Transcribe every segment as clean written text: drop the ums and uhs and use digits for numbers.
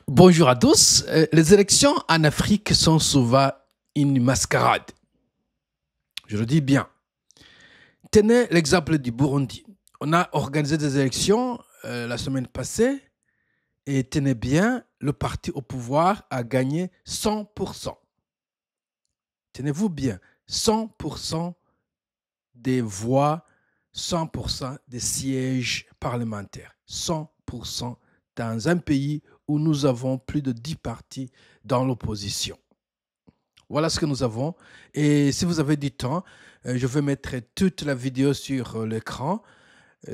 Bonjour à tous. Les élections en Afrique sont souvent une mascarade. Je le dis bien. Tenez l'exemple du Burundi. On a organisé des élections la semaine passée et tenez bien, le parti au pouvoir a gagné 100%. Tenez-vous bien, 100% des voix, 100% des sièges parlementaires. 100% dans un pays où nous avons plus de 10 partis dans l'opposition. Voilà ce que nous avons. Et si vous avez du temps, je vais mettre toute la vidéo sur l'écran.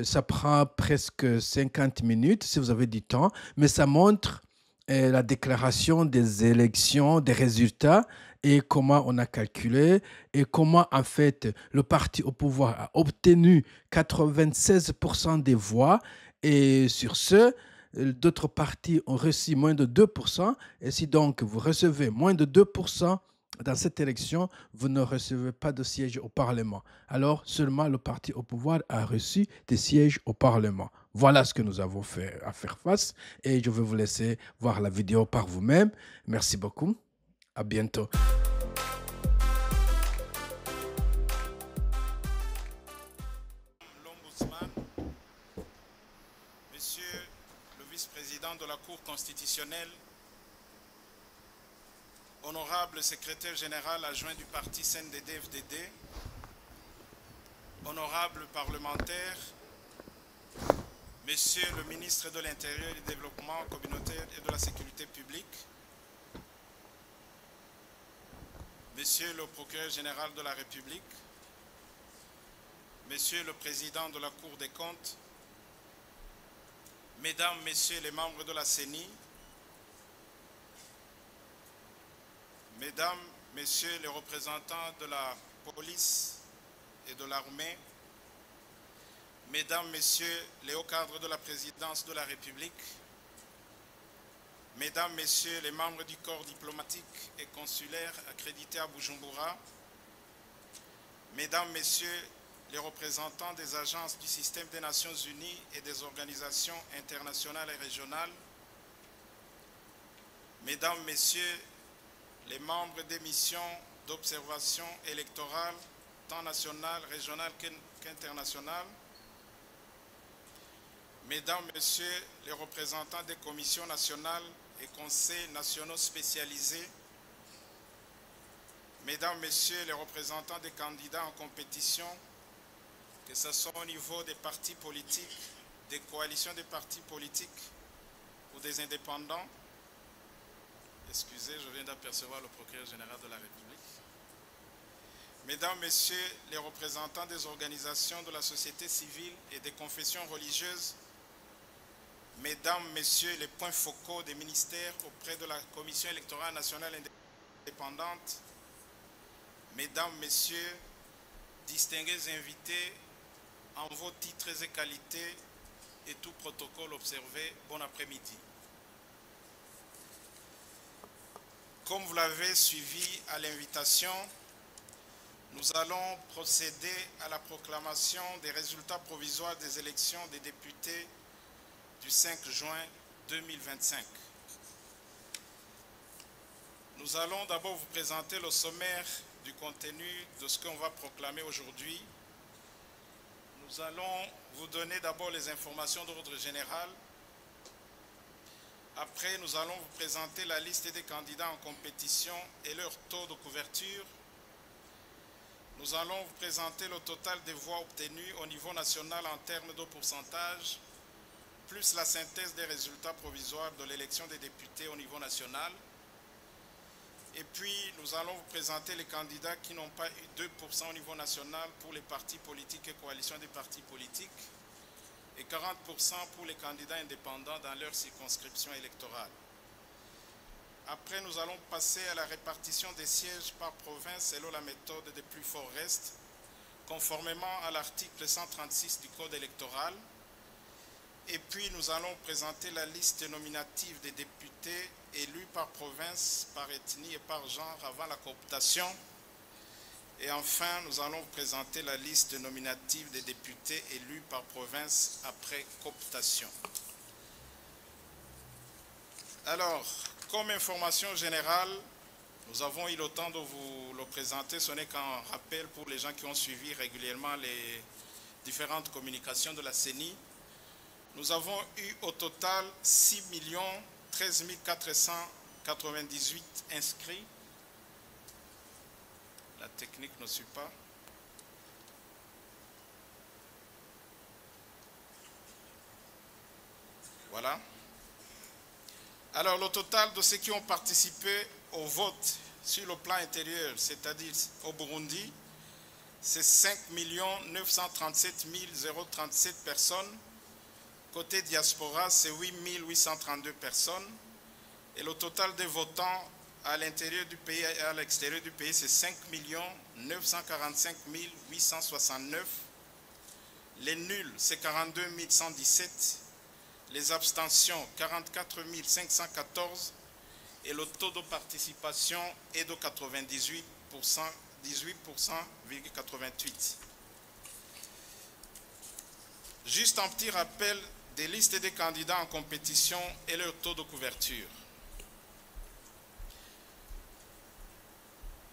Ça prend presque 50 minutes si vous avez du temps, mais ça montre la déclaration des élections, des résultats et comment on a calculé et comment en fait le parti au pouvoir a obtenu 96% des voix et sur ce, d'autres partis ont reçu moins de 2%. Et si donc vous recevez moins de 2%, dans cette élection, vous ne recevez pas de siège au Parlement. Alors, seulement le parti au pouvoir a reçu des sièges au Parlement. Voilà ce que nous avons fait à faire face. Et je vais vous laisser voir la vidéo par vous-même. Merci beaucoup. À bientôt. L'Ombudsman, Monsieur le vice-président de la Cour constitutionnelle, honorable secrétaire général adjoint du parti CNDD-FDD, honorable parlementaire, Monsieur le ministre de l'Intérieur et du Développement communautaire et de la Sécurité publique, Monsieur le procureur général de la République, Monsieur le président de la Cour des comptes, Mesdames, Messieurs les membres de la CENI, Mesdames, Messieurs les représentants de la police et de l'armée, Mesdames, Messieurs les hauts cadres de la présidence de la République, Mesdames, Messieurs les membres du corps diplomatique et consulaire accrédités à Bujumbura, Mesdames, Messieurs les représentants des agences du système des Nations Unies et des organisations internationales et régionales, Mesdames, Messieurs les membres des missions d'observation électorale, tant nationales, régionales qu'internationales, Mesdames, Messieurs les représentants des commissions nationales et conseils nationaux spécialisés, Mesdames, Messieurs les représentants des candidats en compétition, que ce soit au niveau des partis politiques, des coalitions des partis politiques ou des indépendants. Excusez, je viens d'apercevoir le procureur général de la République. Mesdames, Messieurs les représentants des organisations de la société civile et des confessions religieuses, Mesdames, Messieurs les points focaux des ministères auprès de la Commission électorale nationale indépendante, Mesdames, Messieurs, distingués invités, en vos titres et qualités et tout protocole observé, bon après-midi. Comme vous l'avez suivi à l'invitation, nous allons procéder à la proclamation des résultats provisoires des élections des députés du 5 juin 2025. Nous allons d'abord vous présenter le sommaire du contenu de ce qu'on va proclamer aujourd'hui. Nous allons vous donner d'abord les informations d'ordre général. Après, nous allons vous présenter la liste des candidats en compétition et leur taux de couverture. Nous allons vous présenter le total des voix obtenues au niveau national en termes de pourcentage, plus la synthèse des résultats provisoires de l'élection des députés au niveau national. Et puis, nous allons vous présenter les candidats qui n'ont pas eu 2% au niveau national pour les partis politiques et coalitions des partis politiques et 40% pour les candidats indépendants dans leur circonscription électorale. Après, nous allons passer à la répartition des sièges par province selon la méthode des plus forts restes, conformément à l'article 136 du Code électoral. Et puis, nous allons présenter la liste nominative des députés élus par province, par ethnie et par genre avant la cooptation. Et enfin, nous allons vous présenter la liste nominative des députés élus par province après cooptation. Alors, comme information générale, nous avons eu le temps de vous le présenter. Ce n'est qu'un rappel pour les gens qui ont suivi régulièrement les différentes communications de la CENI. Nous avons eu au total 6 13 498 inscrits. La technique ne suit pas. Voilà. Alors, le total de ceux qui ont participé au vote sur le plan intérieur, c'est-à-dire au Burundi, c'est 5 937 037 personnes. Côté diaspora, c'est 8 832 personnes. Et le total des votants à l'intérieur du pays et à l'extérieur du pays, c'est 5 945 869. Les nuls, c'est 42 117. Les abstentions, 44 514. Et le taux de participation est de 98%, 18,88%. Juste un petit rappel des listes des candidats en compétition et leur taux de couverture.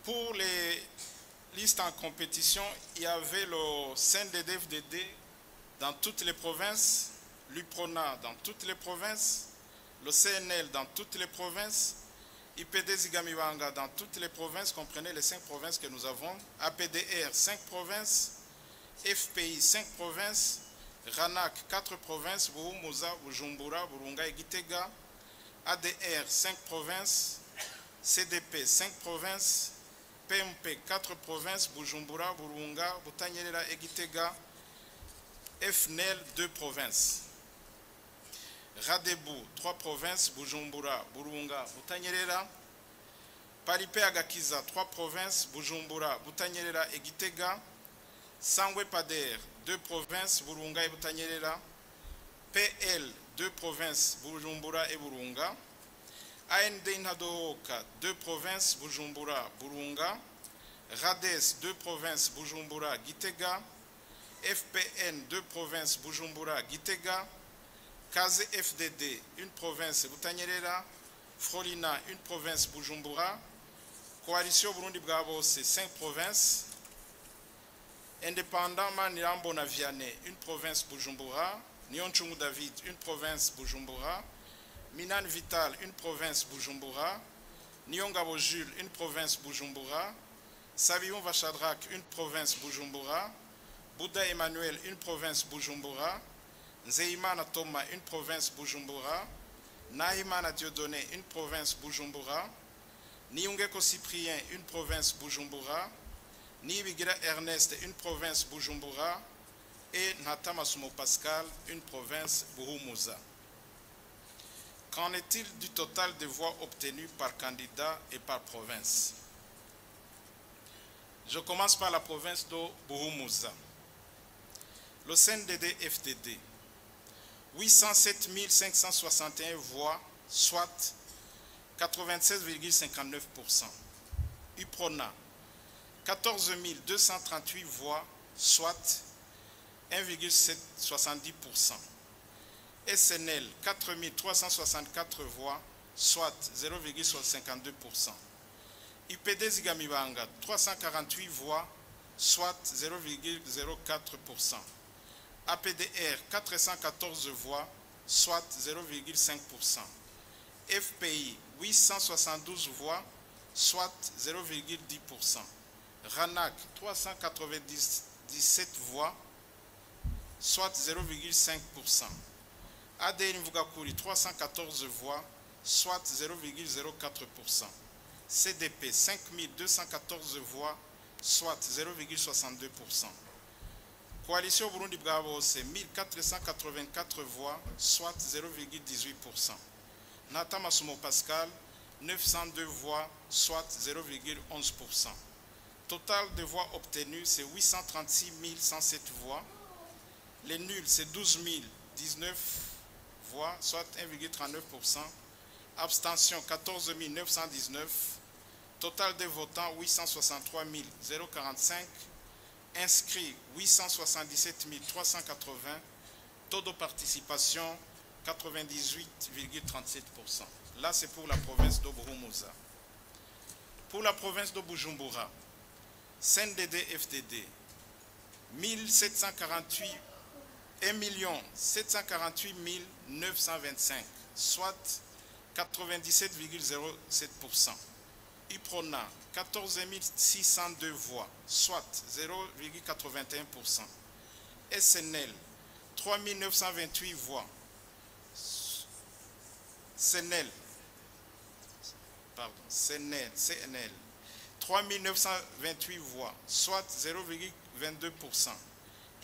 Pour les listes en compétition, il y avait le CNDD-FDD dans toutes les provinces, l'UPRONA dans toutes les provinces, le CNL dans toutes les provinces, IPD Zigamiwanga dans toutes les provinces, comprenez les 5 provinces que nous avons, APDR 5 provinces, FPI 5 provinces, RANAC 4 provinces, Buhumuza, Bujumbura, Burunga et Gitega, ADR 5 provinces, CDP 5 provinces, PMP 4 provinces, Bujumbura, Burunga, Butanyerera et Gitega, FNEL 2 provinces. Radebu 3 provinces, Bujumbura, Burunga, Butanyerera. Palipé Agakiza 3 provinces, Bujumbura, Butanyerera et Gitega. Sangwe Pader 2 provinces, Burunga et Butanyerera. PL 2 provinces, Bujumbura et Burunga. AND Inhadohoka 2 provinces, Bujumbura, Burunga. RADES 2 provinces, Bujumbura, Gitega. FPN 2 provinces, Bujumbura, Gitega. Kaze FDD, une province, Butanyerera. Frolina, une province, Bujumbura. Coalition Burundi Bwabo, c'est 5 provinces. Indépendant Manirambo Naviane, une province, Bujumbura. Nyonchungu David, une province, Bujumbura. Minan Vital, une province, Bujumbura. Nyongabo Jules, une province, Bujumbura. Sabiou Vachadrak, une province, Bujumbura. Bouddha Emmanuel, une province, Bujumbura. Nzeimana Thomas, une province, Bujumbura. Nahimana Dieudonné, une province, Bujumbura. Niungeko Cyprien, une province, Bujumbura. Nibigira Ernest, une province, Bujumbura. Et Natamasumo Pascal, une province, Buhumuza. Qu'en est-il du total des voix obtenues par candidat et par province? Je commence par la province de Buhumuza. Le CNDD-FDD, 807 561 voix, soit 96,59%. UPRONA, 14 238 voix, soit 1,70%. SNL, 4 364 voix, soit 0,52%. IPD Zigamibanga, 348 voix, soit 0,04%. APDR, 414 voix, soit 0,5%. FPI, 872 voix, soit 0,10%. RANAC, 397 voix, soit 0,5%. ADN Mvugakuri, 314 voix, soit 0,04%. CDP, 5214 voix, soit 0,62%. Coalition Burundi Bwabo, c'est 1484 voix, soit 0,18%. Natamasumo Pascal, 902 voix, soit 0,11%. Total de voix obtenues, c'est 836 107 voix. Les nuls, c'est 12 019 voix, soit 1,39%. Abstention, 14 919. Total des votants, 863 045. Inscrits, 877 380. Taux de participation, 98,37%. Là, c'est pour la province d'Obuhumuza. Pour la province de Bujumbura, CNDD-FDD, 1 748 925, soit 97,07%. UPRONA, 14 602 voix, soit 0,81%. SNL, 3 928 voix. CNL, 3 928 voix, soit 0,22%.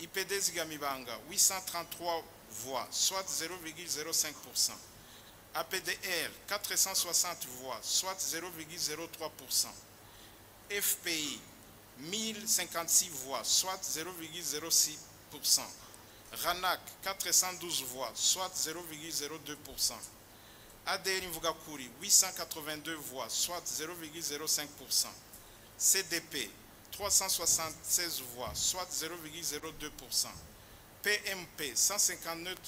IPD Zigamibanga, 833 voix, soit 0,05%. APDR, 460 voix, soit 0,03%. FPI, 1056 voix, soit 0,06%. RANAC, 412 voix, soit 0,02%. ADR Mvugakuri, 882 voix, soit 0,05%. CDP, 376 voix, soit 0,02%. PMP, 159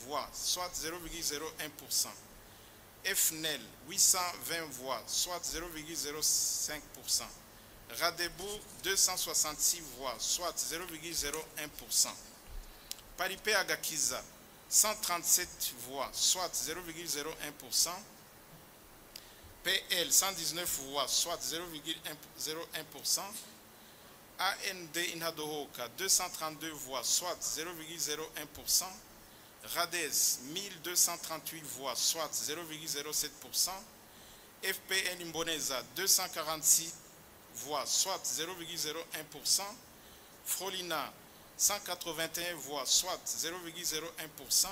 voix, soit 0,01%. FNEL, 820 voix, soit 0,05%. Radebourg, 266 voix, soit 0,01%. Paripé Agakiza, 137 voix, soit 0,01%. PL, 119 voix, soit 0,01%. AND Inadohoka, 232 voix, soit 0,01%. RADES, 1238 voix, soit 0,07%. FPN Imboneza, 246 voix, soit 0,01%. Frolina, 181 voix, soit 0,01%.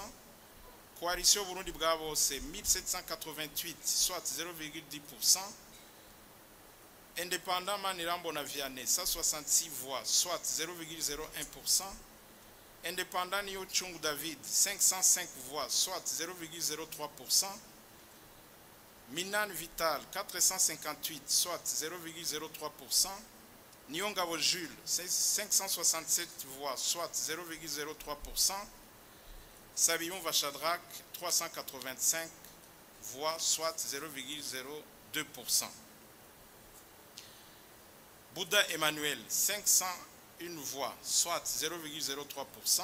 Coalition Burundi Bravo, c'est 1788, soit 0,10%. Indépendant Manirambo Naviane, 166 voix, soit 0,01%. Indépendant Nio Chung David, 505 voix, soit 0,03%. Minan Vital, 458, soit 0,03%. Nyongabo Jules, 567 voix, soit 0,03%. Sabion Vachadrak, 385 voix, soit 0,02%. Bouddha Emmanuel, 501 voix, soit 0,03%.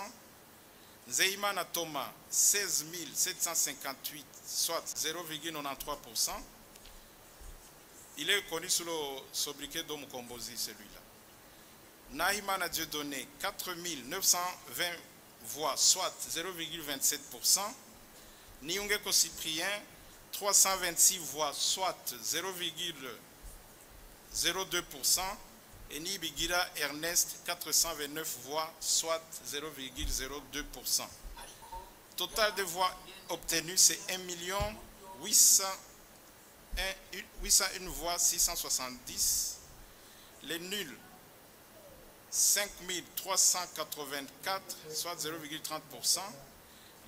Zeimana Thomas, 16 758, soit 0,93%. Il est connu sous le sobriquet d'Homme Combosi, celui-là. Nahimana Dieudonné, 4 920 voix, soit 0,27%. Niungeko Cyprien, 326 voix, soit 0,02%. Et Nibigira Ernest, 429 voix, soit 0,02%. Total de voix obtenues, c'est 1 801 voix 670. Les nuls, 5 384, soit 0,30%.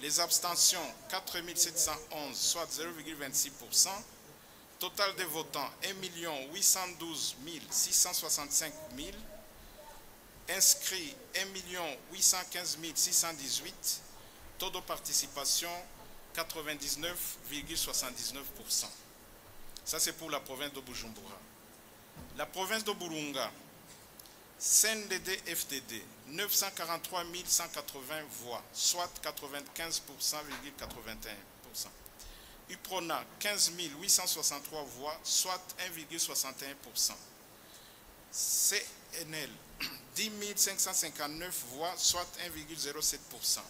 Les abstentions, 4 711, soit 0,26%. Total de votants, 1 812 665 000. Inscrits, 1 815 618. Taux de participation, 99,79%. Ça, c'est pour la province de Bujumbura. La province de Burunga, CNDD-FDD, 943 180 voix, soit 95,81%. UPRONA, 15 863 voix, soit 1,61%. CNL, 10 559 voix, soit 1,07%.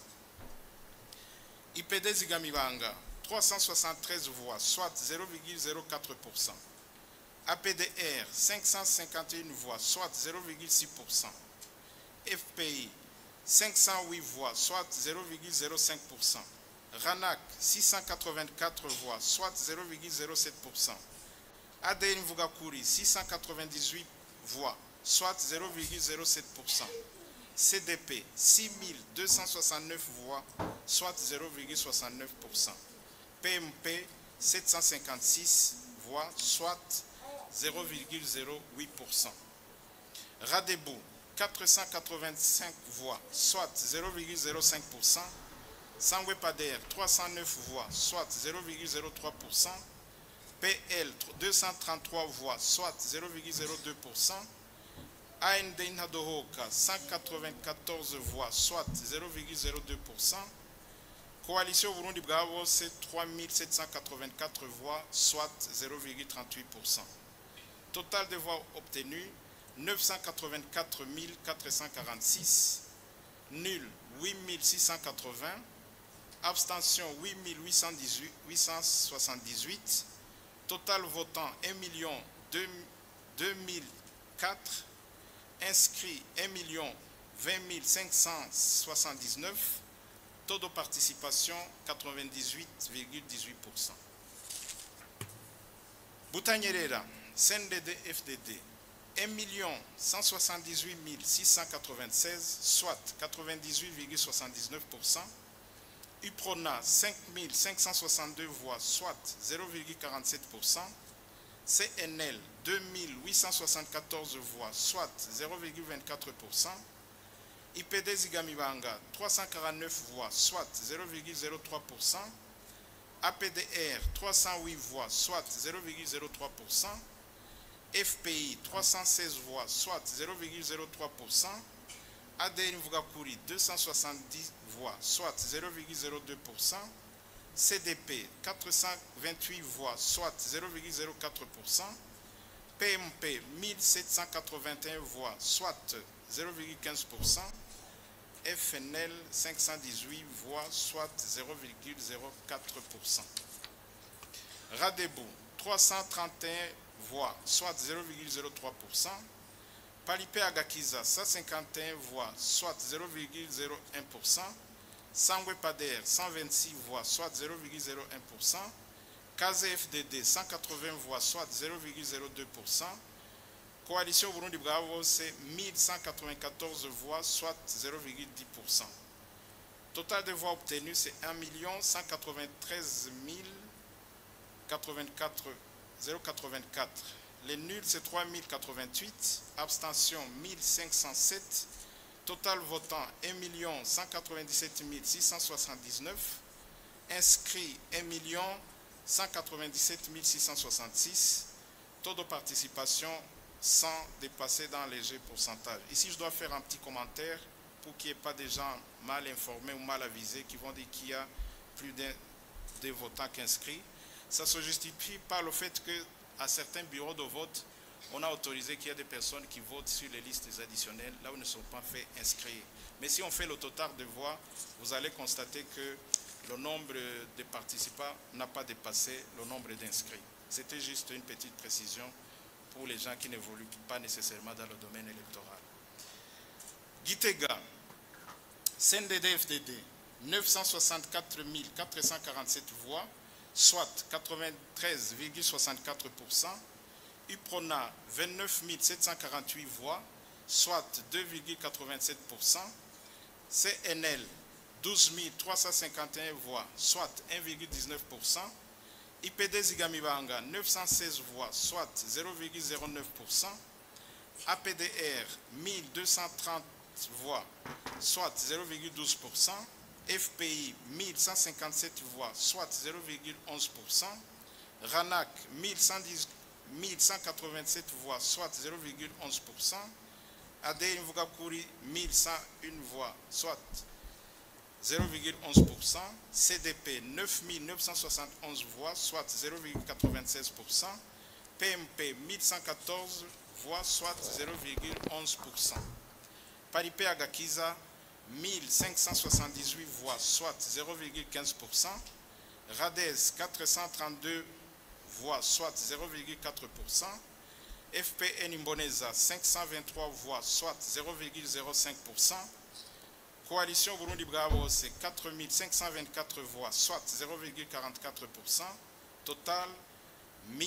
IPD Zigamibanga, 373 voix, soit 0,04%. APDR, 551 voix, soit 0,6%. FPI, 508 voix, soit 0,05%. RANAC, 684 voix, soit 0,07%. ADN Mvugakuri, 698 voix, soit 0,07%. CDP, 6269 voix, soit 0,69%. PMP, 756 voix, soit 0,08%. Radebourg, 485 voix, soit 0,05%. Sangwe Pader, 309 voix, soit 0,03%. PL 233 voix, soit 0,02%. AND Inadohoka 194 voix, soit 0,02%. Coalition Burundi Bravo, c'est 3784 voix, soit 0,38%. Total de voix obtenues, 984 446. Nul, 8680. Abstention, 8878. Total votant, 1 2004. Inscrits, 1 20 579. Taux de participation, 98,18%. Boutanyerera, CNDD-FDD, 1 178 696, soit 98,79%. UPRONA, 5 562 voix, soit 0,47%. CNL, 2874 voix, soit 0,24%. IPD Zigamibanga, 349 voix, soit 0,03%. APDR, 308 voix, soit 0,03%. FPI, 316 voix, soit 0,03%. ADN Vugakuri, 270 voix, soit 0,02%. CDP, 428 voix, soit 0,04%. PMP, 1781 voix, soit 0,15%. FNL, 518 voix, soit 0,04%. Radebou, 331 voix, soit 0,03%. Palipé Agakiza, 151 voix, soit 0,01%. Sangwe Pader, 126 voix, soit 0,01%. KZFDD, 180 voix, soit 0,02%. Coalition Burundi Bravo, c'est 1194 voix, soit 0,10%. Total de voix obtenues, c'est 1 193 084. Les nuls, c'est 3088. Abstention, 1507. Total votant, 1 197 679. Inscrits, 1 197 666. Taux de participation, sans dépasser dans les léger pourcentage. Ici, je dois faire un petit commentaire pour qu'il n'y ait pas des gens mal informés ou mal avisés qui vont dire qu'il y a plus de votants qu'inscrits. Ça se justifie par le fait qu'à certains bureaux de vote, on a autorisé qu'il y ait des personnes qui votent sur les listes additionnelles, là où ils ne sont pas fait inscrire. Mais si on fait le total de voix, vous allez constater que le nombre de participants n'a pas dépassé le nombre d'inscrits. C'était juste une petite précision pour les gens qui n'évoluent pas nécessairement dans le domaine électoral. Gitega, CNDD-FDD, 964 447 voix, soit 93,64%. UPRONA, 29 748 voix, soit 2,87%. CNL, 12 351 voix, soit 1,19%. IPD Zigamibanga, 916 voix, soit 0,09%. APDR, 1230 voix, soit 0,12%. FPI, 1157 voix, soit 0,11%. RANAC, 1187 voix, soit 0,11%. ADN Vugakuri, 1101 voix, soit 0,11%. CDP, 9 971 voix, soit 0,96%. PMP, 1114 voix, soit 0,11%. Palipé Agakiza, 1578 voix, soit 0,15%. RADES, 432 voix, soit 0,4%. FPN Imboneza, 523 voix, soit 0,05%. Coalition Burundi Bravo, c'est 4524 voix, soit 0,44%. Total, 1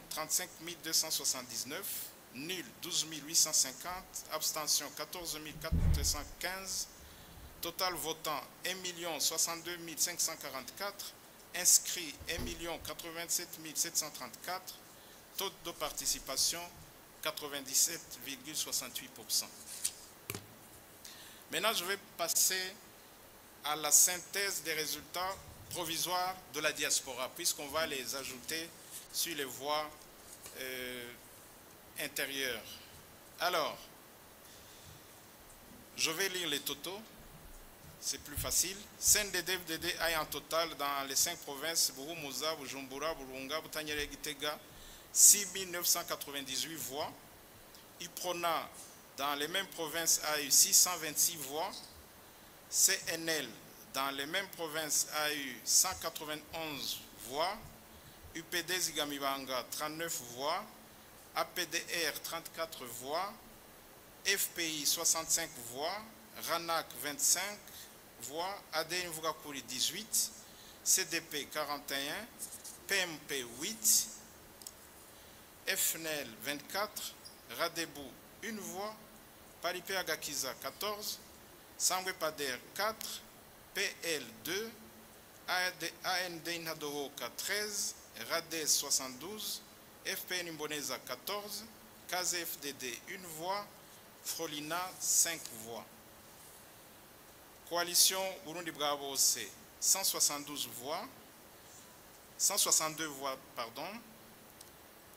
035 279. Nul, 12 850. Abstention, 14 415. Total votant, 1 062 544. Inscrits, 1 087 734. Taux de participation, 97,68%. Maintenant, je vais passer à la synthèse des résultats provisoires de la diaspora, puisqu'on va les ajouter sur les voies intérieures. Alors, je vais lire les totaux, c'est plus facile. CNDD-FDD a en total dans les 5 provinces, Buhumuza, Bujumbura, Burunga, Butanyerera, Gitega, 6 998 voix. UPRONA, dans les mêmes provinces, a eu 626 voix. CNL, dans les mêmes provinces, a eu 191 voix. UPD Zigamibanga, 39 voix. APDR, 34 voix. FPI, 65 voix. RANAC, 25 voix. ADN Vugakuri, 18. CDP, 41. PMP, 8. FNL, 24. Radebou, 1 voix. Paripé Agakiza, 14. Sangwe Pader, 4. PL, 2. AND Inhadohoka, 13. RADES, 72. FPN Imboneza, 14. KZFDD, 1 voix. Frolina, 5 voix. Coalition Burundi Bravo, c'est 172 voix. 162 voix, pardon.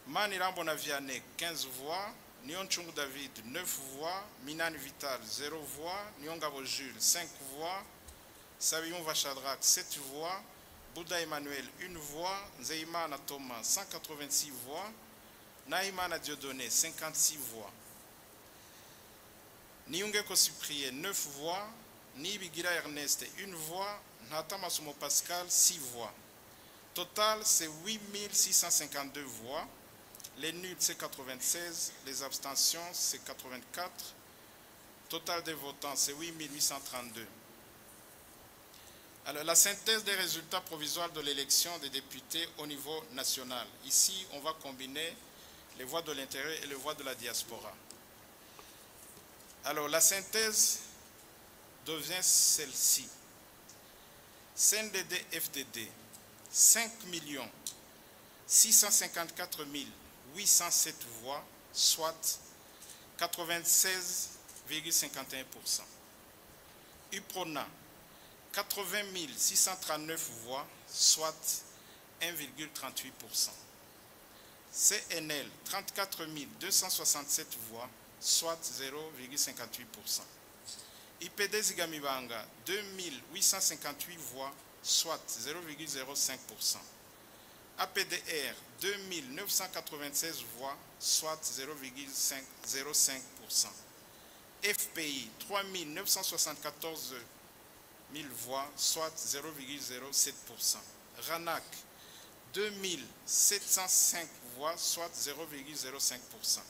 Maniram Bonaviane, 15 voix. Nyon Chungu David, 9 voix. Minan Vital, 0 voix. Nyongabo Jules, 5 voix. Sabion Vachadrak, 7 voix. Bouddha Emmanuel, 1 voix. Nzeimana Thomas, 186 voix. Naïmana Dieudonné, 56 voix. Niungeko Cyprien, 9 voix. Nibigira Ernest, 1 voix. Natama Sumo Pascal, 6 voix. Total, c'est 8652 voix. Les nuls, c'est 96. Les abstentions, c'est 84. Total des votants, c'est 8832. Alors, la synthèse des résultats provisoires de l'élection des députés au niveau national. Ici, on va combiner les voix de l'intérieur et les voix de la diaspora. Alors, la synthèse devient celle-ci. CNDD-FDD, 5 654 807 voix, soit 96,51%. UPRONA, 80 639 voix, soit 1,38%. CNL, 34 267 voix, soit 0,58%. IPD Zigamibanga, 2858 voix, soit 0,05%. APDR, 2996 voix, soit 0,05%. FPI, 3974 000 voix, soit 0,07%. RANAC, 2705 voix, soit 0,05%.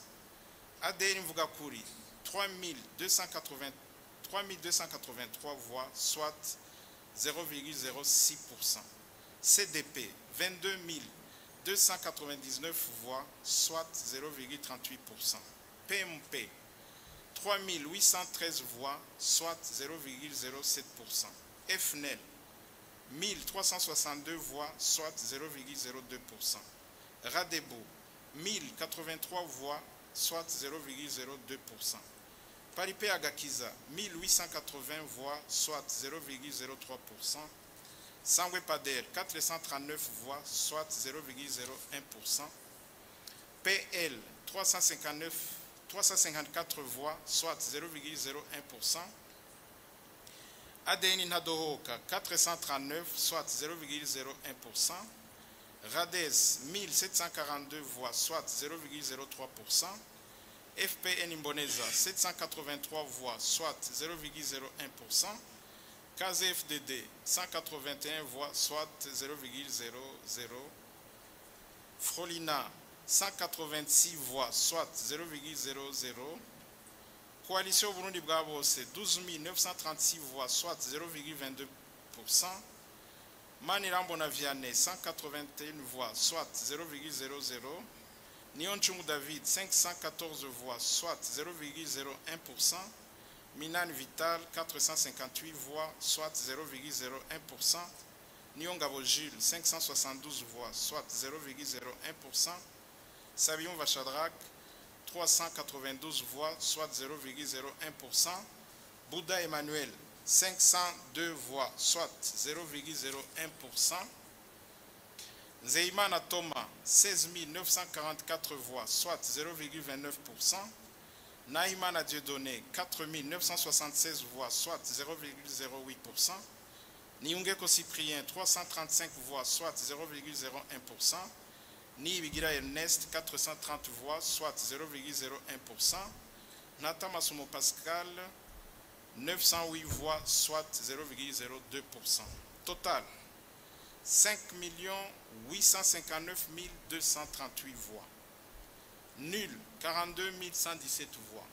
ADN Vugakuri, 3283 voix, soit 0,06%. CDP, 22 299 voix, soit 0,38%. PMP, 3813 voix, soit 0,07%. FNL, 1362 voix, soit 0,02%. Radebo, 1083 voix, soit 0,02%. Paripé Agakiza, 1880 voix, soit 0,03%. Sangwe Pader, 439 voix, soit 0,01%. PL, 354 voix, soit 0,01%. ADN Nadohoka, 439, soit 0,01%. RADES, 1742 voix, soit 0,03%. FPN Imboneza, 783 voix, soit 0,01%. KZFDD, 181 voix, soit 0,00. Frolina, 186 voix, soit 0,00. Coalition Burundi Bravo, c'est 12 936 voix, soit 0,22%. Maniram Bonaviane, 181 voix, soit 0,00. Nyon Chungu David, 514 voix, soit 0,01%. Minan Vital, 458 voix, soit 0,01%. Nyongabo Jules, 572 voix, soit 0,01%. Sabion Vachadrak, 392 voix, soit 0,01%. Bouddha Emmanuel, 502 voix, soit 0,01%. Nzeimana Thomas, 16 944 voix, soit 0,29%. Naïmana Dieudonné, 4 976 voix, soit 0,08%. Niungeko Cyprien, 335 voix, soit 0,01%. Nibigira Ernest, 430 voix, soit 0,01%. Nata Masumo Pascal, 908 voix, soit 0,02%. Total, 5 859 238 voix. Nul, 42 117 voix.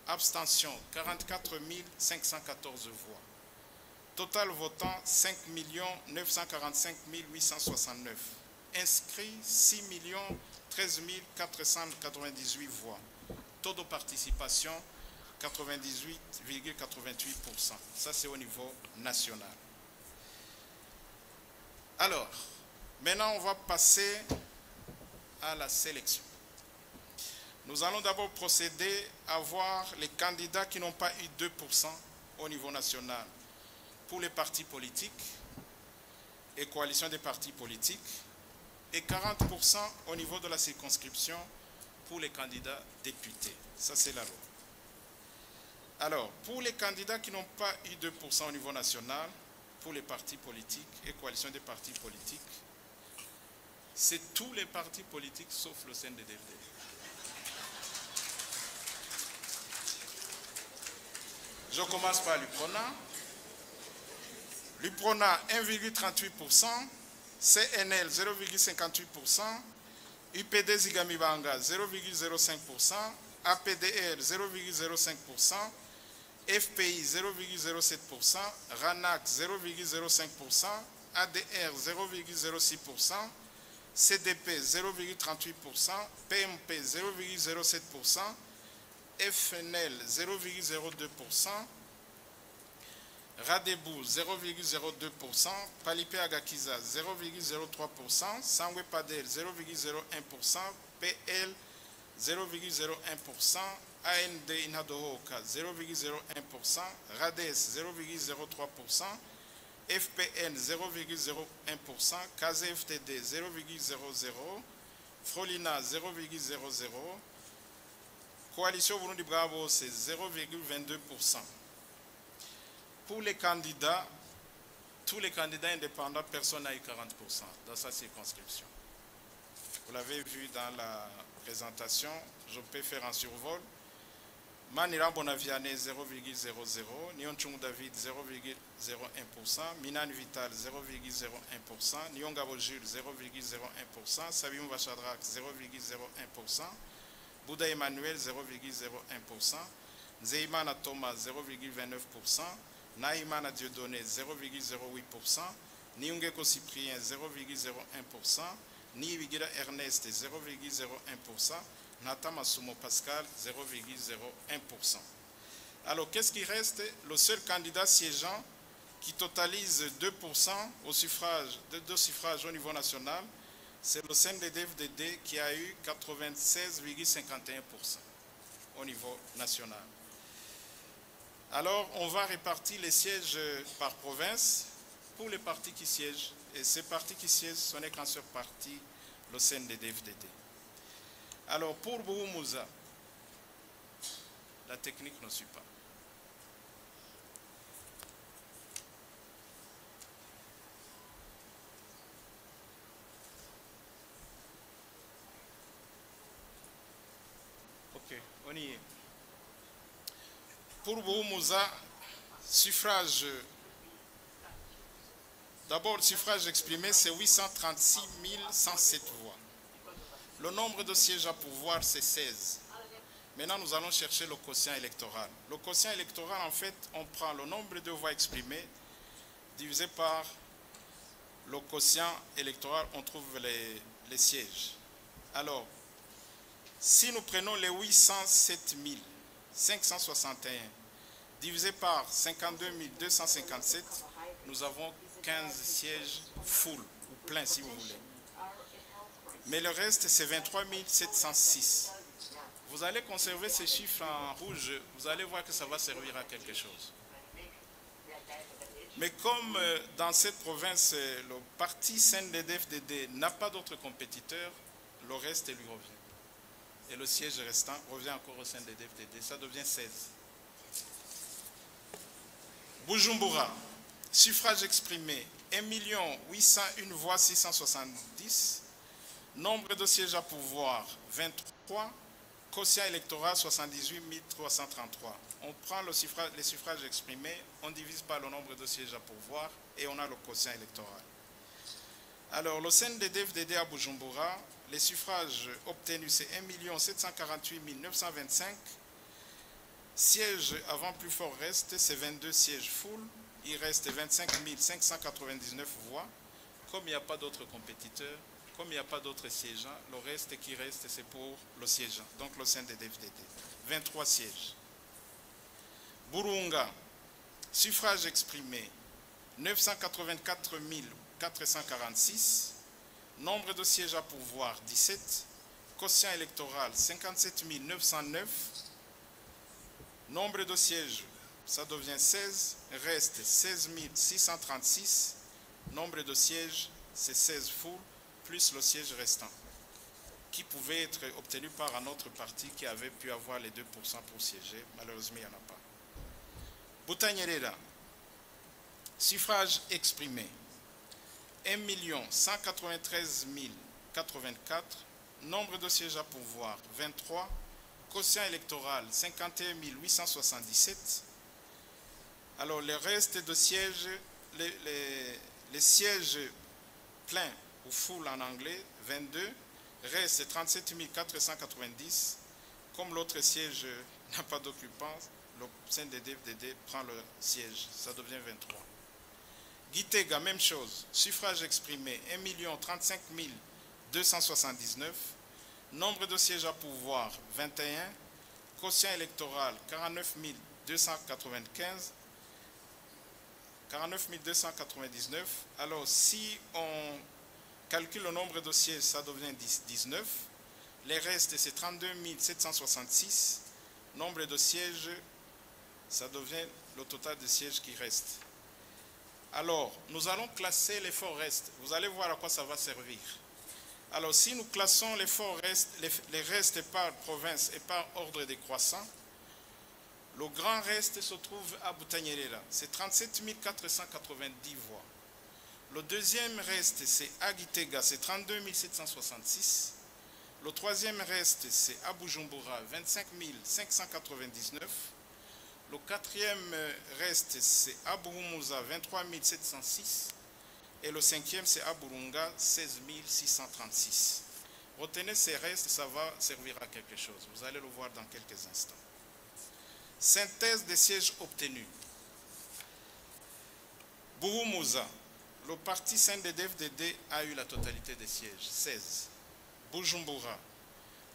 Abstention, 44 514 voix. Total votant, 5 945 869. Inscrits, 6 13 498 voix. Taux de participation, 98,88%. Ça, c'est au niveau national. Alors, maintenant, on va passer à la sélection. Nous allons d'abord procéder à voir les candidats qui n'ont pas eu 2% au niveau national pour les partis politiques et coalitions des partis politiques et 40% au niveau de la circonscription pour les candidats députés. Ça, c'est la loi. Alors, pour les candidats qui n'ont pas eu 2% au niveau national, pour les partis politiques et coalitions des partis politiques, c'est tous les partis politiques sauf le CNDD-FDD. Je commence par l'UPRONA. L'UPRONA 1,38%, CNL 0,58%, UPD Zigamibanga 0,05%, APDR 0,05%, FPI 0,07%, RANAC 0,05%, ADR 0,06%, CDP 0,38%, PMP 0,07%, FNL 0,02%, Radebou 0,02%, Palipé Agakiza 0,03%, Sangwe Padel 0,01%, PL 0,01%, AND Inadohoka 0,01%, RADES 0,03%, FPN 0,01%, KZFTD 0,00%, Frolina 0,00%, Coalition Burundi Bravo c'est 0,22%. Pour les candidats, tous les candidats indépendants, personne n'a eu 40% dans sa circonscription. Vous l'avez vu dans la présentation, je peux faire un survol. Manira Bonaviane 0,00, Nionchung David 0,01%, Minan Vital 0,01%, Nyongabo Jules 0,01%, Sabim Vachadrak 0,01%, Bouddha Emmanuel 0,01%, Zeimana Thomas 0,29%, Naïmana Dieudonné 0,08%, Niungeko Cyprien 0,01%, Nibigira Ernest 0,01%, Nata Masumo Pascal 0,01%. Alors qu'est-ce qui reste? Le seul candidat siégeant qui totalise 2% au suffrage, deux suffrages au niveau national, c'est le CNDD-FDD qui a eu 96,51% au niveau national. Alors, on va répartir les sièges par province pour les partis qui siègent. Et ces partis qui siègent, ce n'est qu'un seul parti, le CNDD-FDD. Alors, pour Bouhouza, la technique ne suit pas. Ok, on y est. Pour Bouhouza, suffrage, d'abord le suffrage exprimé, c'est 836 107 voix. Le nombre de sièges à pourvoir, c'est 16. Maintenant, nous allons chercher le quotient électoral. Le quotient électoral, en fait, on prend le nombre de voix exprimées divisé par le quotient électoral, on trouve les sièges. Alors, si nous prenons les 807 561 divisé par 52 257, nous avons 15 sièges full ou pleins si vous voulez. Mais le reste, c'est 23 706. Vous allez conserver ces chiffres en rouge, vous allez voir que ça va servir à quelque chose. Mais comme dans cette province, le parti CNDD-FDD n'a pas d'autres compétiteurs, le reste lui revient. Et le siège restant revient encore au CNDD-FDD, ça devient 16. Bujumbura, suffrage exprimé, 1 801 voix 670, nombre de sièges à pouvoir, 23, quotient électoral 78 333. On prend les suffrages exprimés, on divise par le nombre de sièges à pouvoir et on a le quotient électoral. Alors, le CNDD-FDD à Bujumbura, les suffrages obtenus, c'est 1 748 925. Sièges avant plus fort reste, c'est 22 sièges full. Il reste 25 599 voix. Comme il n'y a pas d'autres compétiteurs, comme il n'y a pas d'autres siégeants, le reste qui reste, c'est pour le siégeant, donc le CNDD-FDD. 23 sièges. Burunga, suffrage exprimé, 984 446. Nombre de sièges à pouvoir, 17. Quotient électoral, 57 909. Nombre de sièges, ça devient 16. Reste 16 636. Nombre de sièges, c'est 16 full, plus le siège restant, qui pouvait être obtenu par un autre parti qui avait pu avoir les 2% pour siéger. Malheureusement, il n'y en a pas. Butanyerera, suffrage exprimé, 1 193 084. Nombre de sièges à pouvoir, 23. Quotient électoral, 51 877. Alors, le reste de sièges, les sièges pleins ou full en anglais, 22. Reste 37 490. Comme l'autre siège n'a pas d'occupant, le CNDD-FDD prend le siège. Ça devient 23. Gitega, même chose. Suffrage exprimé, 1 035 279. Nombre de sièges à pouvoir, 21. Quotient électoral, 49 295. 49 299. Alors, si on calcule le nombre de sièges, ça devient 19. Les restes, c'est 32 766. Nombre de sièges, ça devient le total de sièges qui reste. Alors, nous allons classer les forts restes. Vous allez voir à quoi ça va servir. Alors, si nous classons les restes par province et par ordre décroissant, le grand reste se trouve à Butanyerera. C'est 37 490 voix. Le deuxième reste, c'est à Gitega, c'est 32 766. Le troisième reste, c'est à Bujumbura, 25 599. Le quatrième reste, c'est à Buhumuza, 23 706. Et le cinquième, c'est à Burunga, 16 636. Retenez ces restes, ça va servir à quelque chose. Vous allez le voir dans quelques instants. Synthèse des sièges obtenus. Buhumuza, le parti CNDD-FDD a eu la totalité des sièges, 16. Bujumbura,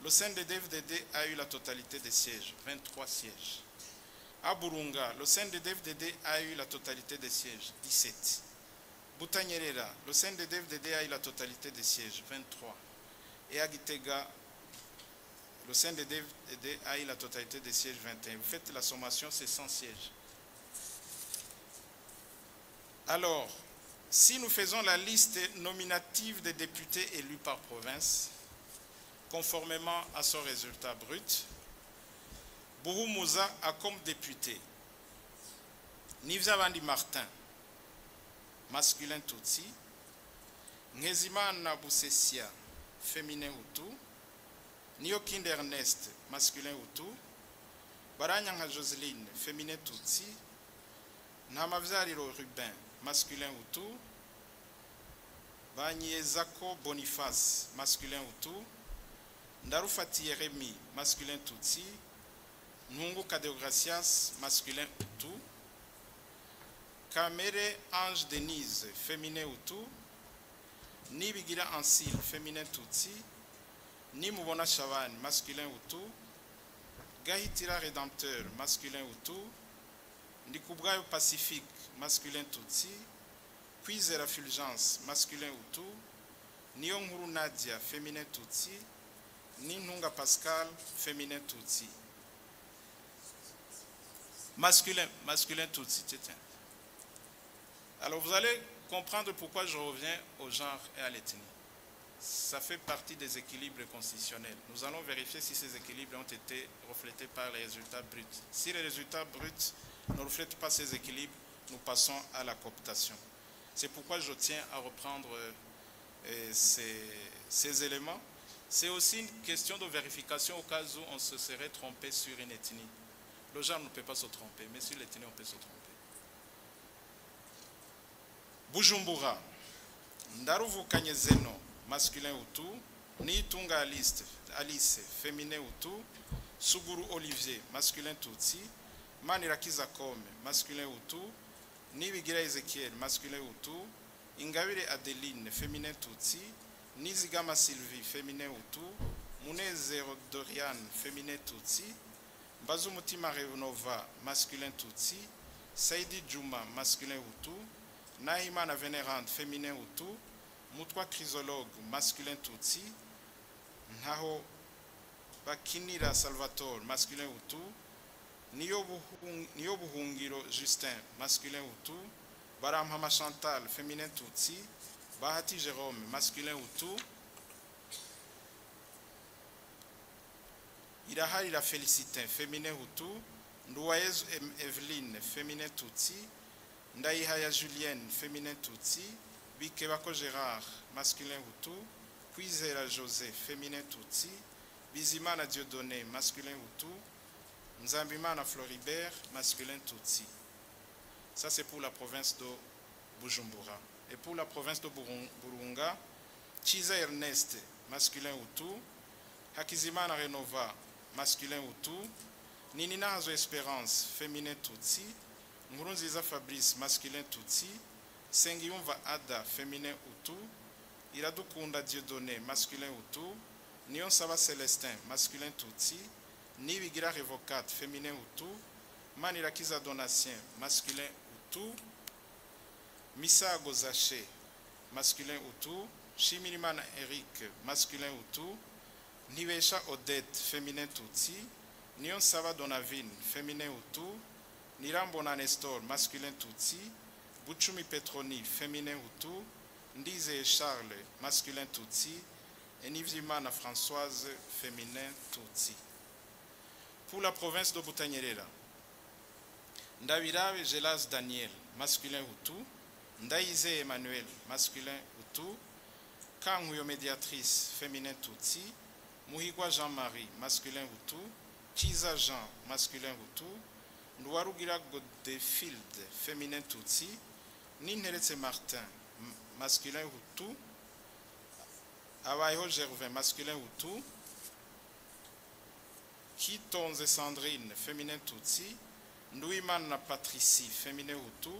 le CNDD-FDD a eu la totalité des sièges, 23 sièges. À Burunga, le CNDD-FDD a eu la totalité des sièges, 17. Butanyerera, le CNDD-FDD a eu la totalité des sièges, 23. Et à Gitega, le CNDD-FDD a eu la totalité des sièges, 21. Vous faites la sommation, c'est 100 sièges. Alors, si nous faisons la liste nominative des députés élus par province, conformément à son résultat brut, Buhumuza a comme député Nivzabandi Martin, masculin Tutsi, Ngezimana Bousessia, féminin Hutu, Niokinde Ernest, masculin Hutu, Baranyanga Joseline, féminin Tutsi, Namavzariro Rubin, masculin Hutu, Banyezako Boniface, masculin Hutu, Ndarufati Yeremi, masculin Tutsi, Nungu Kadeogracias, masculin Hutu, Kamere Ange Denise, féminin Hutu, Nibigira Ansil, féminin Tutsi, Nimubona Chavan, masculin Hutu, Gahitira Rédempteur, masculin Hutu, Ndikubrayo Pacifique, masculin Tutsi, Kwizera Fulgence, masculin Hutu, Nyonguru Nadia, féminin Tutsi, Ninunga Pascal, féminin Tutsi. Masculin Tutsi, tiens. Alors vous allez comprendre pourquoi je reviens au genre et à l'ethnie. Ça fait partie des équilibres constitutionnels. Nous allons vérifier si ces équilibres ont été reflétés par les résultats bruts. Si les résultats bruts ne reflètent pas ces équilibres, nous passons à la cooptation. C'est pourquoi je tiens à reprendre ces éléments. C'est aussi une question de vérification au cas où on se serait trompé sur une ethnie. Le genre ne peut pas se tromper, mais sur l'ethnie, on peut se tromper. Bujumbura, Ndaruvukanye Zeno, masculin Hutu, Nitunga Alice, féminin Hutu, Suguru Olivier, masculin Tutsi, Manirakiza Kome, masculin Hutu, Nibigira Ezekiel, masculin Hutu, Ingabire Adeline, féminin Tutsi, Nizigama Sylvie, féminin Hutu, Munezero Dorian, féminin Tutsi, Bazumutima Renova, masculin Tutsi, Saidi Djouma, masculin Hutu, Nahimana Vénérante, féminin Hutu, Mutwa Chrysologue, masculin Tutsi, Naho Bakinira Salvatore, masculin Hutu, Niyobuhungiro Justin, masculin Hutu, Baramhama Chantal, féminin Tutsi, Bahati Jérôme, masculin Hutu, Irahari la Félicité, féminin Hutu, Ndouayezu Evelyne, féminin Tutsi, Ndaihaya Julienne, féminin Tutsi, Bikebako Gérard, masculin Hutu, Kwizera José, féminin Tutsi, Bizimana Dieudonné, masculin Hutu, Nzambimana Floribert, masculin Tutsi. Ça c'est pour la province de Bujumbura. Et pour la province de Burunga, Chiza Ernest, masculin Hutu, Hakizimana Renova, masculin Hutu, Ninina Hazo Espérance, féminin Tutsi, Nkurunziza Fabrice, masculin Tutsi, Sengiyumva Ada, féminin Hutu, Iradukunda Dieudonné, masculin Hutu, Niyonsaba Célestin, masculin Tutsi, Nibigira Révocate, féminin Hutu, Manirakiza Donatien, masculin Hutu, Missa Gozaché, masculin Hutu, Shimirimana Eric, masculin Hutu, Nivesha Odette, féminin Tutsi, Niyonsaba Donavine, féminin Hutu, Nirambona Nestor, masculin Tutsi, Bouchoumi Petroni, féminin Hutu, Ndize Charles, masculin Tutsi, et Nivzimana Françoise, féminin Tutsi. Pour la province de Butanyerera, Ndavirabe Gelas Daniel, masculin Hutu, Ndaïze Emmanuel, masculin Hutu, Kanguyo Médiatrice, féminin Tutsi, Muhigwa Jean-Marie, masculin Hutu, Chiza Jean, masculin Hutu, Ndouarugira Godefield, féminin Tutsi, Ninheretse Martin, masculin Hutu, Awayo Gervin, masculin Hutu, Kitonze Sandrine, féminin Tutsi, Ndouimana Patricie, féminin Hutu,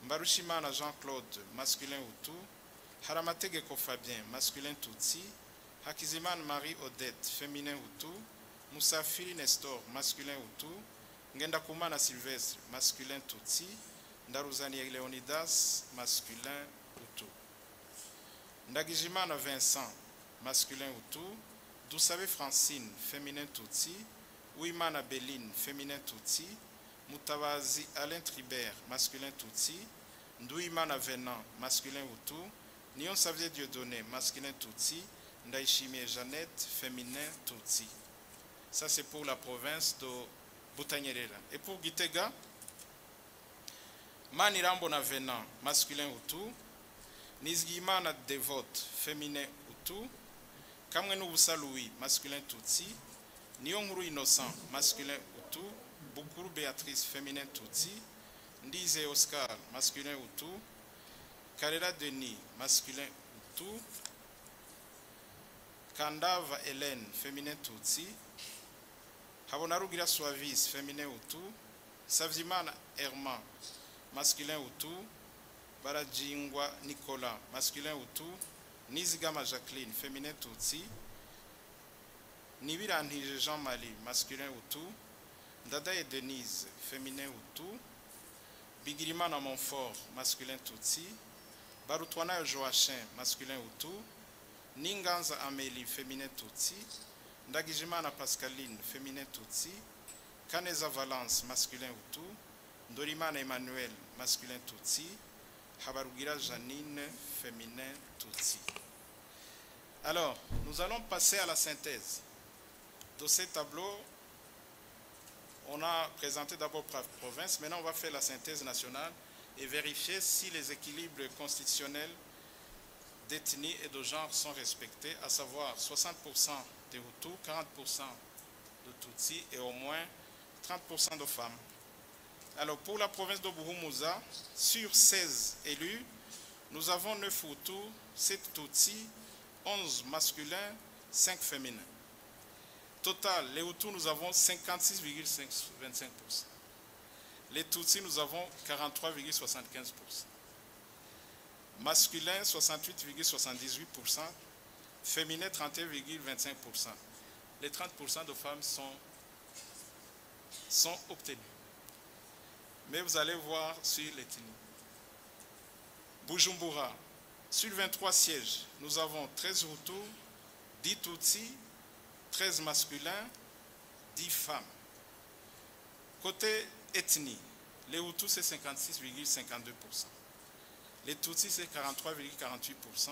Mbarushimana Jean-Claude, masculin Hutu, Haramatege Fabien, masculin Tutsi, Hakizimana Marie Odette, féminin Hutu, Moussafiri Nestor, masculin Hutu, Ngendakumana Sylvestre, masculin Tutsi, Ndaruzani Leonidas, masculin Hutu. Ndagijimana Vincent, masculin Hutu, Dousabe Francine, féminin Tutsi, Ouimana Béline, féminin Tutsi, Moutabazi Alain Tribert, masculin Tutsi, Ndouimana Venant, masculin Hutu, Nion Savier Dieudonné, masculin Tutsi, Ndaishimie Jeannette, féminin Tutsi. Ça c'est pour la province de Butanyerera. Et pour Gitega, Manirambona Venant, masculin Hutu, Nizgimana Devote, féminin Hutu, Kamwenu Louis, masculin Tutsi, Nyonguru Innocent, masculin Hutu, Bukuru Béatrice, féminin Tutsi, Ndize Oscar, masculin Hutu, Karela Denis, masculin Hutu, Kandava Hélène, féminin Tutsi, Habonarugira Suavis, féminin Hutu, Savzimana Herman, masculin Hutu, Barajingwa Nicolas, masculin Hutu, Nizigama Jacqueline, féminin Tutsi, Nibirantije Jean-Marie, masculin Hutu, Dada et Denise, féminin Hutu, Bigirimana Montfort, masculin Tutsi, Barutwana Joachim, masculin Hutu, Ninganza Amélie, féminin Tutsi, Ndagijimana Pascaline, féminin Tutsi, Kaneza Valence, masculin Hutu, Dorimana Emmanuel, masculin Tutsi, Habarugira Janine, féminin Tutsi. Alors, nous allons passer à la synthèse. Dans ces tableaux, on a présenté d'abord par province, maintenant on va faire la synthèse nationale et vérifier si les équilibres constitutionnels d'ethnie et de genre sont respectés, à savoir 60% de Hutus, 40% de Tutsis et au moins 30% de femmes. Alors pour la province de Buhumuza, sur 16 élus, nous avons 9 Hutus, 7 Tutsis, 11 masculins, 5 féminins. Total, les Hutus, nous avons 56,25%. Les Tutsis, nous avons 43,75%. Masculin, 68,78%. Féminin, 31,25%. Les 30% de femmes sont obtenus. Mais vous allez voir sur l'ethnie. Bujumbura, sur 23 sièges, nous avons 13 Hutus, 10 Tutsis, 13 masculins, 10 femmes. Côté ethnie, les Hutus c'est 56,52%. Les Tutsis c'est 43,48%.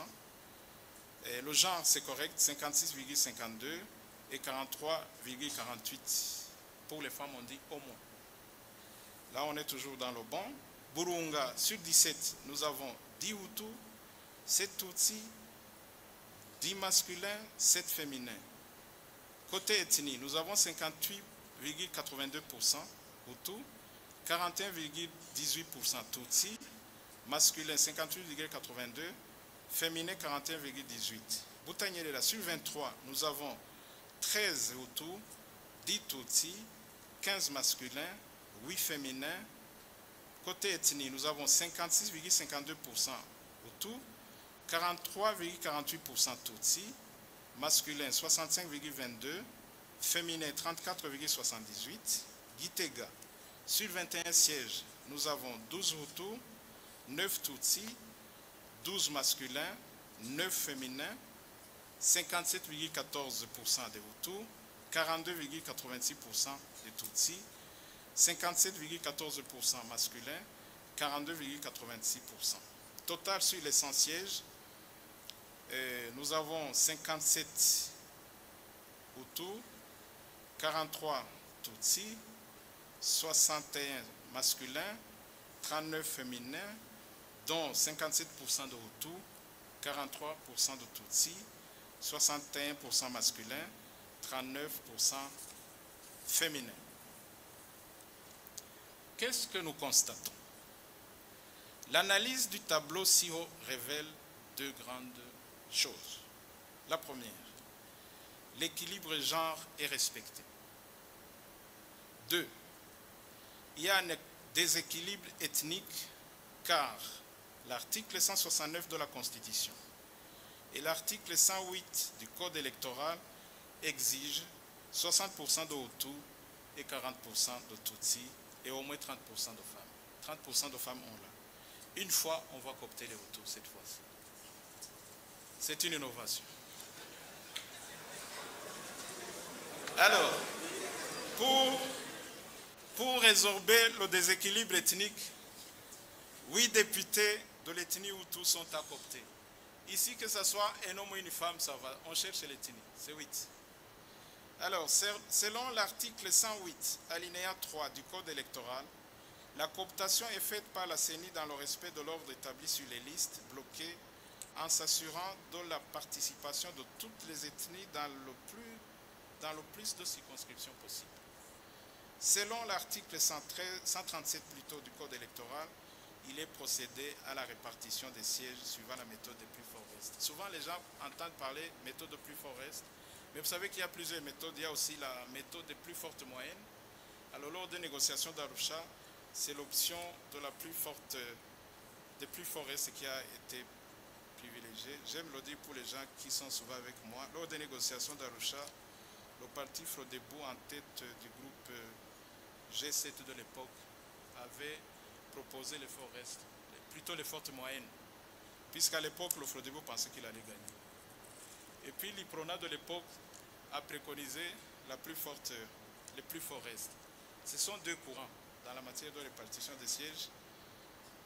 Le genre c'est correct, 56,52% et 43,48%. Pour les femmes on dit au moins. Là on est toujours dans le bon. Burunga, sur 17, nous avons 10 Hutus, 7 Tutsis, 10 masculins, 7 féminins. Côté ethnie, nous avons 58,82% Hutus, 41,18% Tutsis, masculin 58,82%, féminin 41,18%. Boutanyerela, sur 23, nous avons 13 Hutus, 10 Tutsis, 15 masculins, 8 féminins. Côté ethnie, nous avons 56,52% Hutus, 43,48% Tutsis, masculin 65,22%, féminin 34,78%. Gitega, sur 21 sièges, nous avons 12 Hutus, 9 Tutsis, 12 masculins, 9 féminins, 57,14% des Hutus, 42,86% des Tutsis, 57,14% masculins, 42,86%. Total sur les 100 sièges, nous avons 57 Hutus, 43 Tutsis, 61 masculins, 39 féminins, dont 57% de Hutus, 43% de Tutsis, 61% masculins, 39% féminins. Qu'est-ce que nous constatons? L'analyse du tableau ci-haut révèle deux grandes choses. La première, l'équilibre genre est respecté. 2. Il y a un déséquilibre ethnique car l'article 169 de la Constitution et l'article 108 du Code électoral exigent 60% de Hutus et 40% de Tutsis et au moins 30% de femmes. 30% de femmes ont là. Une fois, on va coopter les Hutus cette fois-ci. C'est une innovation. Alors, pour résorber le déséquilibre ethnique, 8 députés de l'ethnie Hutu sont à coopter. Ici, que ce soit un homme ou une femme, ça va. On cherche l'ethnie. C'est 8. Alors, selon l'article 108, alinéa 3 du Code électoral, la cooptation est faite par la CENI dans le respect de l'ordre établi sur les listes bloquées en s'assurant de la participation de toutes les ethnies dans le plus de circonscriptions possible. Selon l'article 137 plutôt du Code électoral, il est procédé à la répartition des sièges suivant la méthode des plus forts restes. Souvent, les gens entendent parler méthode de plus forts restes, mais vous savez qu'il y a plusieurs méthodes. Il y a aussi la méthode des plus fortes moyennes. Alors, lors des négociations d'Arusha, c'est l'option de la plus forte, des plus forts restes qui a été privilégiée. J'aime le dire pour les gens qui sont souvent avec moi. Lors des négociations d'Arusha, le parti Frodebo, en tête du groupe G7 de l'époque, avait proposé les forts restes, plutôt les fortes moyennes, puisqu'à l'époque, le Frodebo pensait qu'il allait gagner. Et puis l'IPRONA de l'époque a préconisé les plus forts restes. Ce sont deux courants dans la matière de répartition des sièges.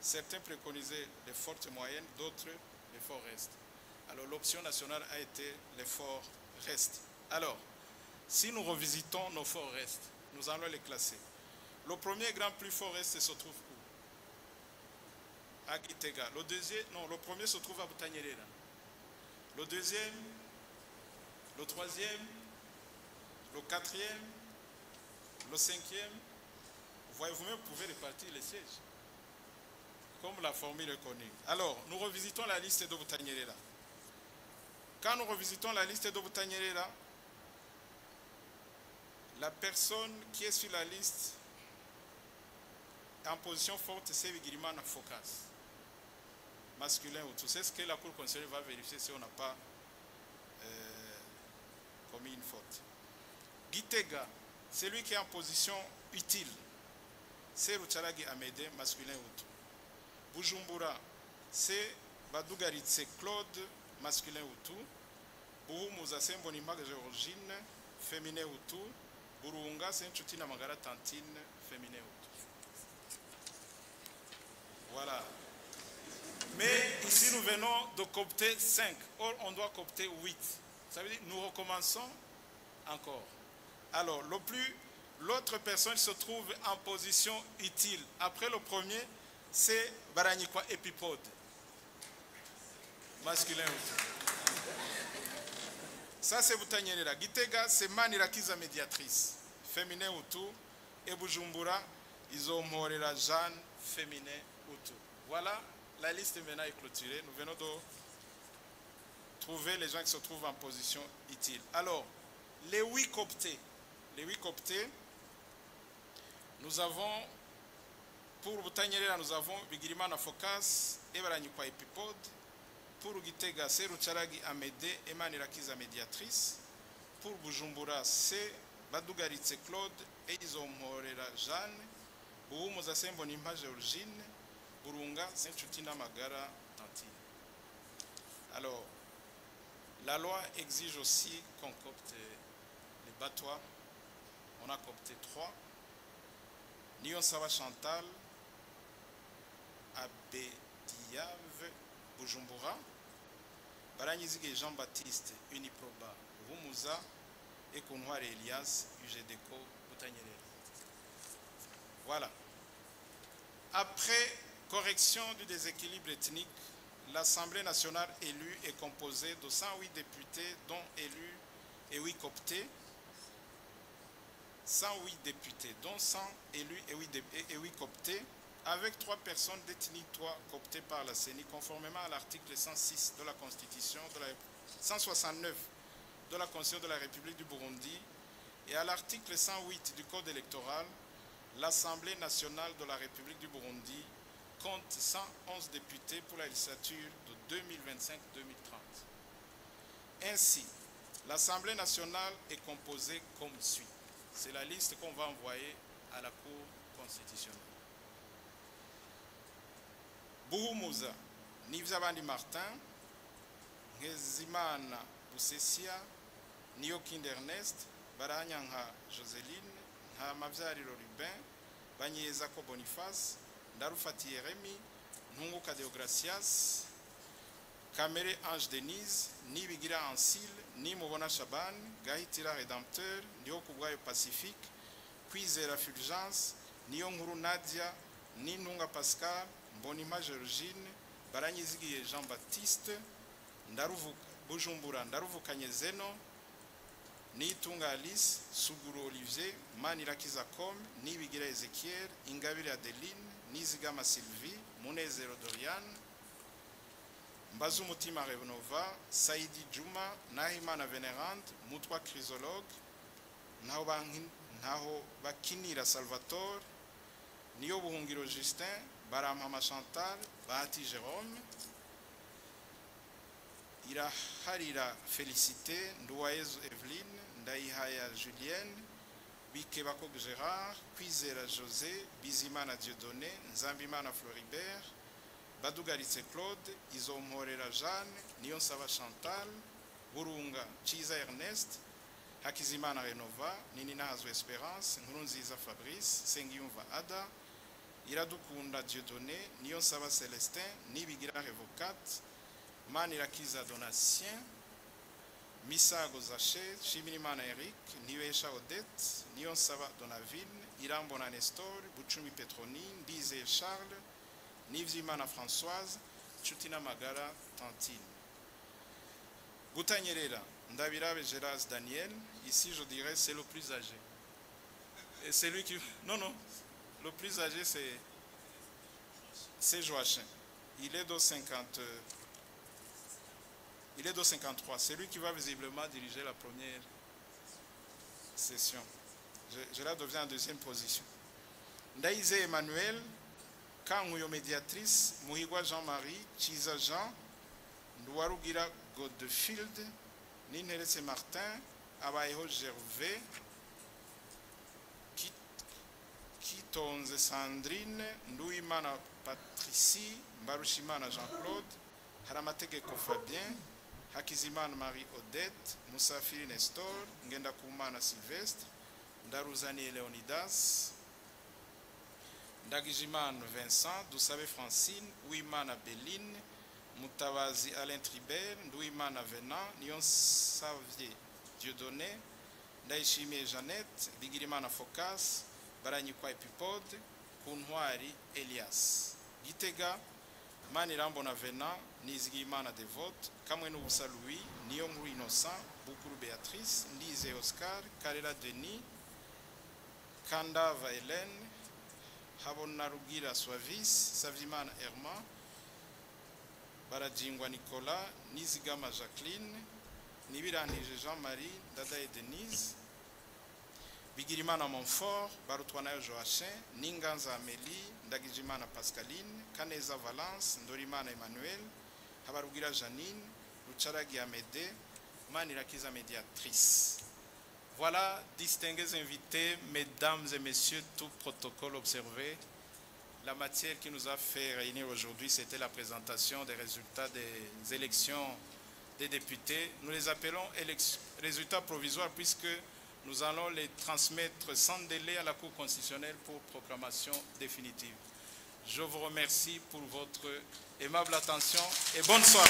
Certains préconisaient les fortes moyennes, d'autres les forts restes. Alors l'option nationale a été les forts restes. Alors, si nous revisitons nos forts restes, nous allons les classer. Le premier grand plus fort reste se trouve où? À Gitega. Le deuxième, non, le premier se trouve à Butanyerera. Le deuxième, le troisième, le quatrième, le cinquième. Vous-même pouvez répartir les sièges, comme la formule est connue. Alors, nous revisitons la liste de Butanyerera. Quand nous revisitons la liste de Butanyerera, la personne qui est sur la liste en position forte, c'est Bigirimana Focas, masculin ou tout. C'est ce que la Cour constitutionnelle va vérifier si on n'a pas commis une faute. Gitega, c'est lui qui est en position utile, c'est Rucharagi Amédée, masculin ou tout. Bujumbura, c'est Badugaritse Claude, masculin ou tout. Buhumuza, c'est Mbonimag Georgine, féminin ou tout. Burunga, c'est Nchutina Magara Tantine, féminin ou tout. Voilà. Mais ici, nous venons de coopter 5. Or, on doit coopter 8. Ça veut dire nous recommençons encore. Alors, l'autre personne se trouve en position utile. Après le premier, c'est Baranikwa Epipode. Masculin aussi. Ça, c'est Butanyerera. Gitega, c'est Manirakiza médiatrice. Féminin ou tout. Et Bujumbura, ils ont Morera Jeanne, féminin ou tout. Voilà, la liste maintenant est clôturée. Nous venons de trouver les gens qui se trouvent en position utile. Alors, les 8 cooptés. Les 8 cooptés, nous avons, pour Butanyerera, nous avons Bigirimana Focas et Baranyikwa Epipode. Pour Gitega, c'est Rucharagi Amédée et Manirakiza médiatrice. Pour Bujumbura, c'est Badugaritse Claude et Izomorera Jeanne. Buhumuza, c'est Mbonimpa Georgine. Burunga, c'est Nchutina Magara Tantine. Alors, la loi exige aussi qu'on copte les batois. On a copté 3. Nion Sava Chantal, Abediave, Bujumbura, Baranyizige Jean-Baptiste, Uniproba, Humuza et Konware Elias, UGDECO, Butanyerera. Voilà. Après correction du déséquilibre ethnique, l'Assemblée nationale élue est composée de 108 députés, dont élus et 8 cooptés. 108 députés, dont 100 élus et 8 cooptés, avec 3 personnes d'ethnie 3 cooptées par la CENI, conformément à l'article 106 de la Constitution, 169 de la Constitution de la République du Burundi, et à l'article 108 du Code électoral. L'Assemblée nationale de la République du Burundi compte 111 députés pour la législature de 2025-2030. Ainsi, l'Assemblée nationale est composée comme suit. C'est la liste qu'on va envoyer à la Cour constitutionnelle. Buhumuza, Nivzabandi Martin, Ngezimana Busesia, Niyokinde Ernest, Baranyanga Joseline, Namavyariro Rubin, Banyezako Boniface, Ndarufati Yeremi, Ntunguka Deogracias, Kamere Ange Denise, Nibigira Ansile, Nimubona Shaban, Gahitira Rédempteur, Ndiokubwayo Pacifique, Kwizera Fulgence, Niyonkuru Nadia, Ninunga Pascal, Mbonima Georgine, Baranyizigiye Jean-Baptiste, Bujumbura Ndaruvukanye Zeno, Nitunga Alice, Suguru Olivier, Manirakiza Com, Nibigira Ezekiel, Ingabire Adeline, Nizigama Sylvie, Munezero Doriane, Mbazumutima Renova, Saidi Juma, Nahimana Vénérante, Moutwa Chrysologue, Naho Bakinira Salvatore, Niyo Buhungiro Justin, Baramama Chantal, Bahati Jérôme, Iraharira Félicité, Ndouaezo Evelyne, Ndaihaya Julienne, Bikebako Gérard, Kwizera José, Bizimana Dieudonné, Nzambimana Floribert, Badugaritse Claude, Izomorera Jeanne, Niyonsaba Chantal, Burunga Chiza Ernest, Hakizimana Renova, Nininahazo Espérance, Nkurunziza Fabrice, Sengiyumva Ada, Iradukunda Dieudonné, Niyonsaba Célestin, Nibigira Révocate, Manirakiza Donatien, Misago Zaché, Chimirimana Eric, Niwesha Odette, Niyonsaba Donavine, Irambona Nestor, Buchumi Petronine, Dize Charles, Nivzimana Françoise, Chutina Magara Tantine. Goutanyerera, Ndabirabe Gérard Daniel, ici je dirais c'est le plus âgé. Et c'est lui qui... Non, non, le plus âgé c'est Joachim. Il est de 50... Il est de 53. C'est lui qui va visiblement diriger la première session. Gérard devient en deuxième position. Ndaïze Emmanuel, Kanguyo médiatrice, Mouhigwa Jean-Marie, Chiza Jean, Ndouarugira Godfield, Ninherese Martin, Abayeho Gervais, Kitonze Sandrine, Ndouimana Patricie, Mbarushimana Jean-Claude, Haramategeko Fabien, Hakizimana Marie Odette, Moussafiri Nestor, Ngendakumana Sylvestre, Ndaruzani Leonidas, Ndagijimana Vincent, Dousabe Francine, Ouimana Béline, Moutabazi Alain Tribert, Ndouimana Venant, Nyon Savier Dieudonné, Ndaishimie Jeannette, Bigirimana Focas, Baranyikwa Epipode, Kunhwari Elias. Gitega, Manirambona Venant, Nizigimana Devote, Kamwenubusa Louis, Niyonkuru Innocent, Bukuru Béatrice, Ndize Oscar, Karela Denis, Kandava Hélène, Habonarugira Suavis, Savimana Herman, Barajingwa Nicolas, Nizigama Jacqueline, Nibiranije Jean-Marie, Dadae Denise, Bigirimana Montfort, Barutwanayo Joachim, Ninganza Amélie, Ndagijimana Pascaline, Kaneza Valence, Ndorimana Emmanuel, Habarugira Janine, Lucharagi Amédée, Manirakiza médiatrice. Voilà, distingués invités, mesdames et messieurs, tout protocole observé. La matière qui nous a fait réunir aujourd'hui, c'était la présentation des résultats des élections des députés. Nous les appelons résultats provisoires puisque nous allons les transmettre sans délai à la Cour constitutionnelle pour proclamation définitive. Je vous remercie pour votre aimable attention et bonne soirée.